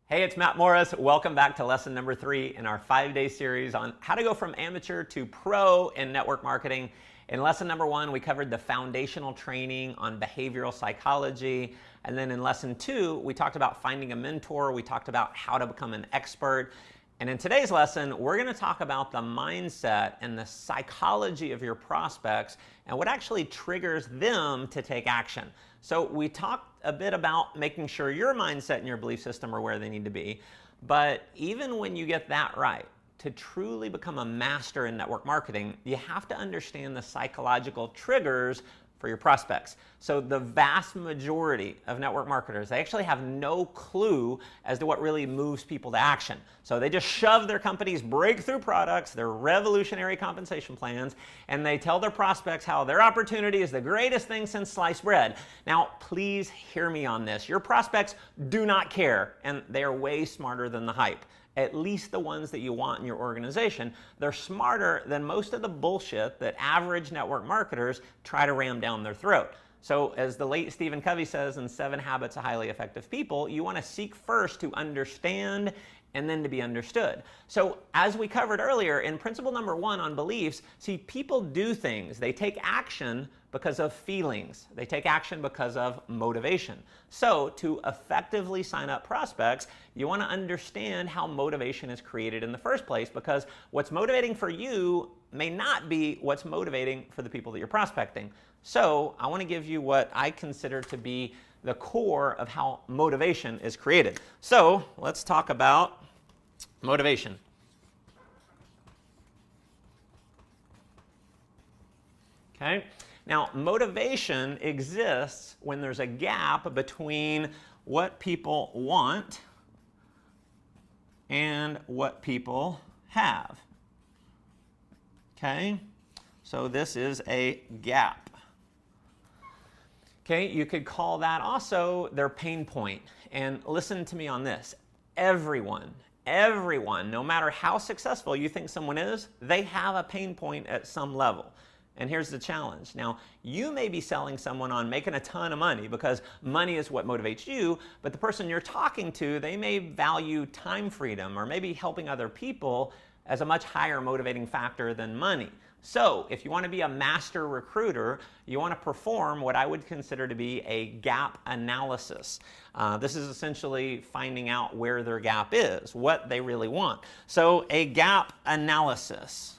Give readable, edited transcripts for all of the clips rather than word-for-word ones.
Hey, it's Matt Morris. Welcome back to lesson number 3 in our 5-day series on how to go from amateur to pro in network marketing. In lesson number 1, we covered the foundational training on behavioral psychology. And then in lesson 2, we talked about finding a mentor. We talked about how to become an expert. And in today's lesson, we're going to talk about the mindset and the psychology of your prospects and what actually triggers them to take action. So we talked a bit about making sure your mindset and your belief system are where they need to be. But even when you get that right, to truly become a master in network marketing, you have to understand the psychological triggers for your prospects. So the vast majority of network marketers, they actually have no clue as to what really moves people to action. So they just shove their company's breakthrough products, their revolutionary compensation plans, and they tell their prospects how their opportunity is the greatest thing since sliced bread. Now, please hear me on this. Your prospects do not care, and they are way smarter than the hype. At least the ones that you want in your organization. They're smarter than most of the bullshit that average network marketers try to ram down their throat. So as the late Stephen Covey says in 7 Habits of Highly Effective People, you want to seek first to understand and then to be understood. So as we covered earlier in principle number 1 on beliefs, see, people do things. They take action because of feelings. They take action because of motivation. So to effectively sign up prospects, you want to understand how motivation is created in the first place, because what's motivating for you may not be what's motivating for the people that you're prospecting. So I want to give you what I consider to be the core of how motivation is created. So let's talk about motivation. Okay. Now, motivation exists when there's a gap between what people want and what people have. Okay? So this is a gap. Okay, you could call that also their pain point. And listen to me on this. Everyone, no matter how successful you think someone is, they have a pain point at some level. And here's the challenge. Now, you may be selling someone on making a ton of money because money is what motivates you, but the person you're talking to, they may value time freedom or maybe helping other people as a much higher motivating factor than money. So if you want to be a master recruiter, you want to perform what I would consider to be a gap analysis. This is essentially finding out where their gap is, what they really want. So a gap analysis.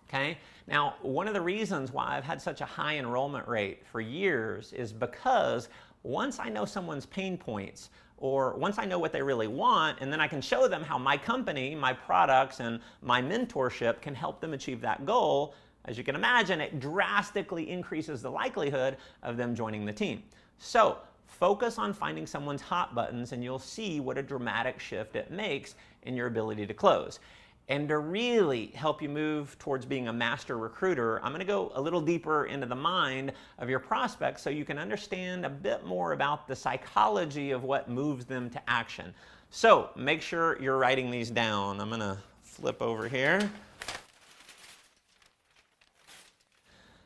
Okay? Now, one of the reasons why I've had such a high enrollment rate for years is because once I know someone's pain points, or once I know what they really want, and then I can show them how my company, my products, and my mentorship can help them achieve that goal, as you can imagine, it drastically increases the likelihood of them joining the team. So focus on finding someone's hot buttons, and you'll see what a dramatic shift it makes in your ability to close. And to really help you move towards being a master recruiter, I'm going to go a little deeper into the mind of your prospects so you can understand a bit more about the psychology of what moves them to action. So make sure you're writing these down. I'm going to flip over here.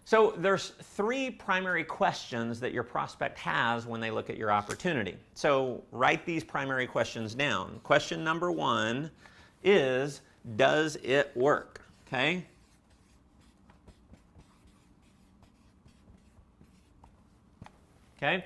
So there's 3 primary questions that your prospect has when they look at your opportunity. So write these primary questions down. Question number 1 is, does it work? Okay? Okay?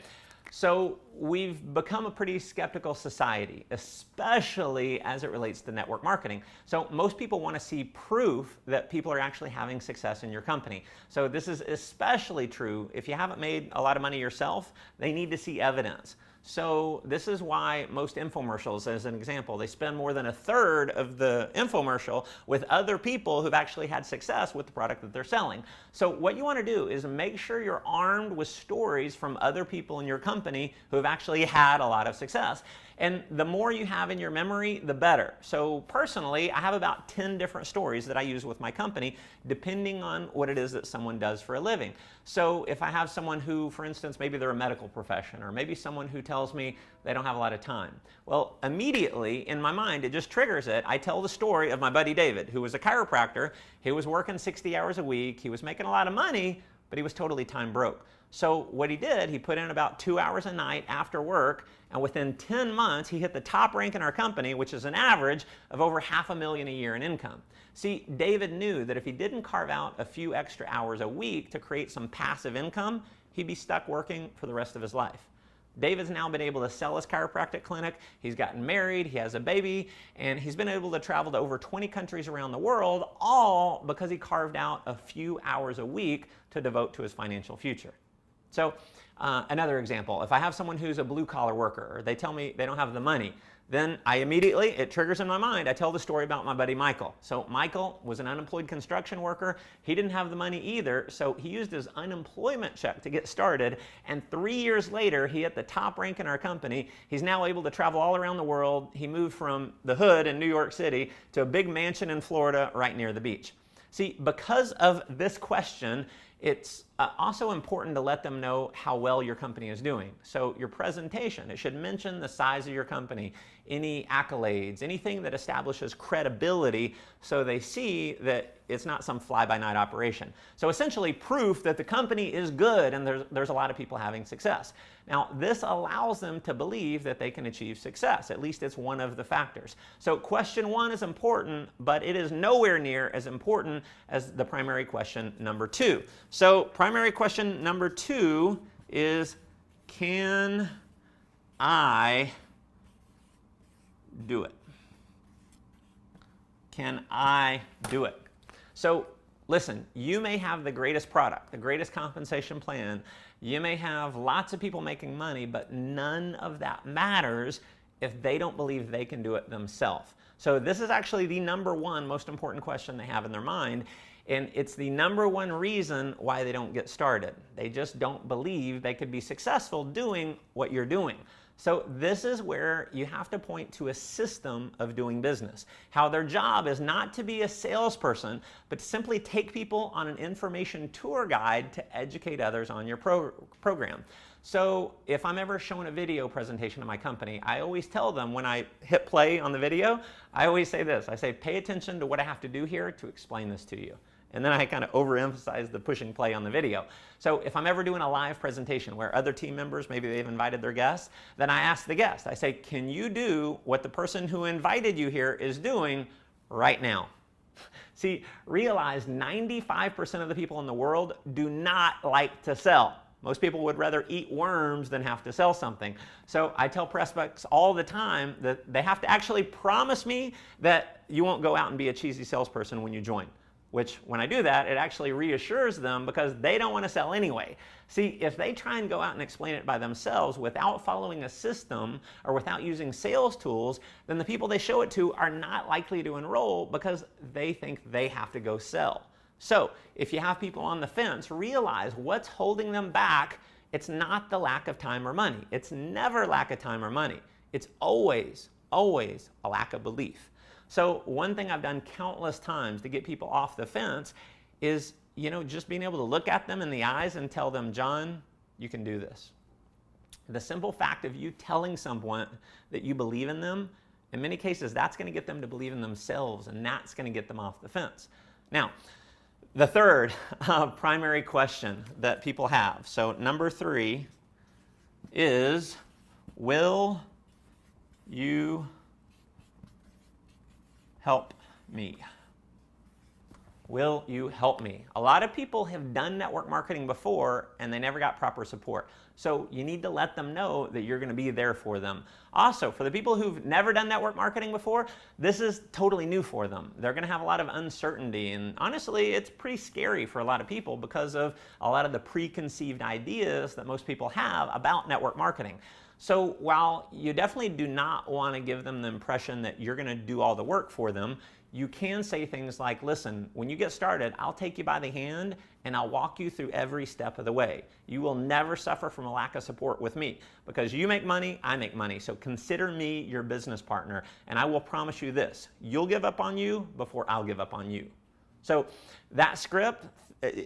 So we've become a pretty skeptical society, especially as it relates to network marketing. So most people want to see proof that people are actually having success in your company. So this is especially true if you haven't made a lot of money yourself. They need to see evidence. So this is why most infomercials, as an example, they spend more than 1/3 of the infomercial with other people who've actually had success with the product that they're selling. So what you want to do is make sure you're armed with stories from other people in your company who have actually had a lot of success. And the more you have in your memory, the better. So personally, I have about 10 different stories that I use with my company, depending on what it is that someone does for a living. So if I have someone who, for instance, maybe they're a medical profession, or maybe someone who tells me they don't have a lot of time. Well, immediately in my mind, it just triggers it. I tell the story of my buddy David, who was a chiropractor. He was working 60 hours a week. He was making a lot of money, but he was totally time broke. So what he did, he put in about 2 hours a night after work, and within 10 months, he hit the top rank in our company, which is an average of over $500,000 a year in income. See, David knew that if he didn't carve out a few extra hours a week to create some passive income, he'd be stuck working for the rest of his life. David's now been able to sell his chiropractic clinic, he's gotten married, he has a baby, and he's been able to travel to over 20 countries around the world, all because he carved out a few hours a week to devote to his financial future. So another example, if I have someone who's a blue-collar worker, or they tell me they don't have the money, then I immediately, it triggers in my mind, I tell the story about my buddy Michael. So Michael was an unemployed construction worker. He didn't have the money either, so he used his unemployment check to get started, and 3 years later, he hit the top rank in our company. He's now able to travel all around the world. He moved from the hood in New York City to a big mansion in Florida right near the beach. See, because of this question, it's also important to let them know how well your company is doing. So your presentation, it should mention the size of your company, any accolades, anything that establishes credibility so they see that it's not some fly-by-night operation. So essentially proof that the company is good and there's a lot of people having success. Now this allows them to believe that they can achieve success. At least it's one of the factors. So question 1 is important, but it is nowhere near as important as the primary question number 2. So primary question number 2 is, can I do it? Can I do it? So listen, you may have the greatest product, the greatest compensation plan, you may have lots of people making money, but none of that matters if they don't believe they can do it themselves. So this is actually the number 1 most important question they have in their mind, and it's the number 1 reason why they don't get started. They just don't believe they could be successful doing what you're doing. So this is where you have to point to a system of doing business. How their job is not to be a salesperson, but to simply take people on an information tour guide to educate others on your program. So if I'm ever showing a video presentation of my company, I always tell them when I hit play on the video, I always say this. I say, pay attention to what I have to do here to explain this to you. And then I kind of overemphasize the pushing play on the video. So if I'm ever doing a live presentation where other team members, maybe they've invited their guests, then I ask the guest, I say, can you do what the person who invited you here is doing right now? See, realize 95% of the people in the world do not like to sell. Most people would rather eat worms than have to sell something. So I tell prospects all the time that they have to actually promise me that you won't go out and be a cheesy salesperson when you join. Which, when I do that, it actually reassures them because they don't want to sell anyway. See, if they try and go out and explain it by themselves without following a system or without using sales tools, then the people they show it to are not likely to enroll because they think they have to go sell. So, if you have people on the fence, realize what's holding them back. It's not the lack of time or money. It's never lack of time or money. It's always, always a lack of belief. So one thing I've done countless times to get people off the fence is, just being able to look at them in the eyes and tell them, John, you can do this. The simple fact of you telling someone that you believe in them, in many cases, that's going to get them to believe in themselves, and that's going to get them off the fence. Now, the third primary question that people have, so number 3 is, will you help me? Will you help me? A lot of people have done network marketing before and they never got proper support. So you need to let them know that you're going to be there for them. Also, for the people who've never done network marketing before, this is totally new for them. They're going to have a lot of uncertainty, and honestly, it's pretty scary for a lot of people because of a lot of the preconceived ideas that most people have about network marketing. So while you definitely do not want to give them the impression that you're going to do all the work for them, you can say things like, listen, when you get started, I'll take you by the hand and I'll walk you through every step of the way. You will never suffer from a lack of support with me because you make money, I make money. So consider me your business partner, and I will promise you this, you'll give up on you before I'll give up on you. So that script,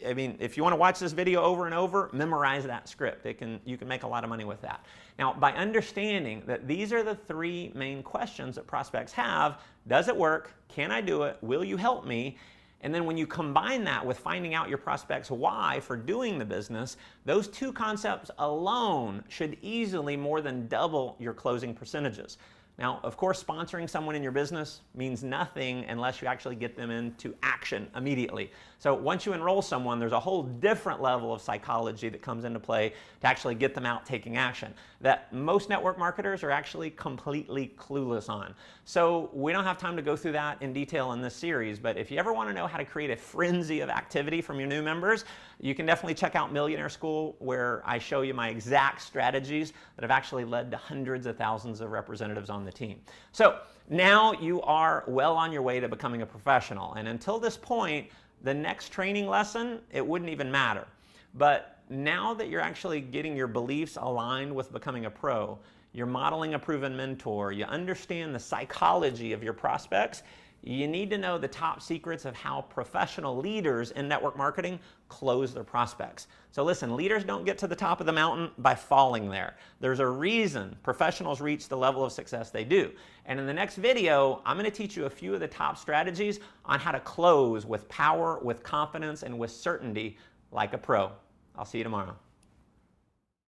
I mean, if you want to watch this video over and over, memorize that script. You can make a lot of money with that. Now, by understanding that these are the 3 main questions that prospects have, does it work? Can I do it? Will you help me? And then when you combine that with finding out your prospect's why for doing the business, those two concepts alone should easily more than double your closing percentages. Now, of course, sponsoring someone in your business means nothing unless you actually get them into action immediately. So once you enroll someone, there's a whole different level of psychology that comes into play to actually get them out taking action that most network marketers are actually completely clueless on. So we don't have time to go through that in detail in this series, but if you ever want to know how to create a frenzy of activity from your new members, you can definitely check out Millionaire School, where I show you my exact strategies that have actually led to hundreds of thousands of representatives on the team. So now you are well on your way to becoming a professional. And until this point, the next training lesson, it wouldn't even matter. But now that you're actually getting your beliefs aligned with becoming a pro, you're modeling a proven mentor, you understand the psychology of your prospects, you need to know the top secrets of how professional leaders in network marketing close their prospects. So listen, leaders don't get to the top of the mountain by falling there. There's a reason professionals reach the level of success they do. And in the next video, I'm going to teach you a few of the top strategies on how to close with power, with confidence, and with certainty like a pro. I'll see you tomorrow.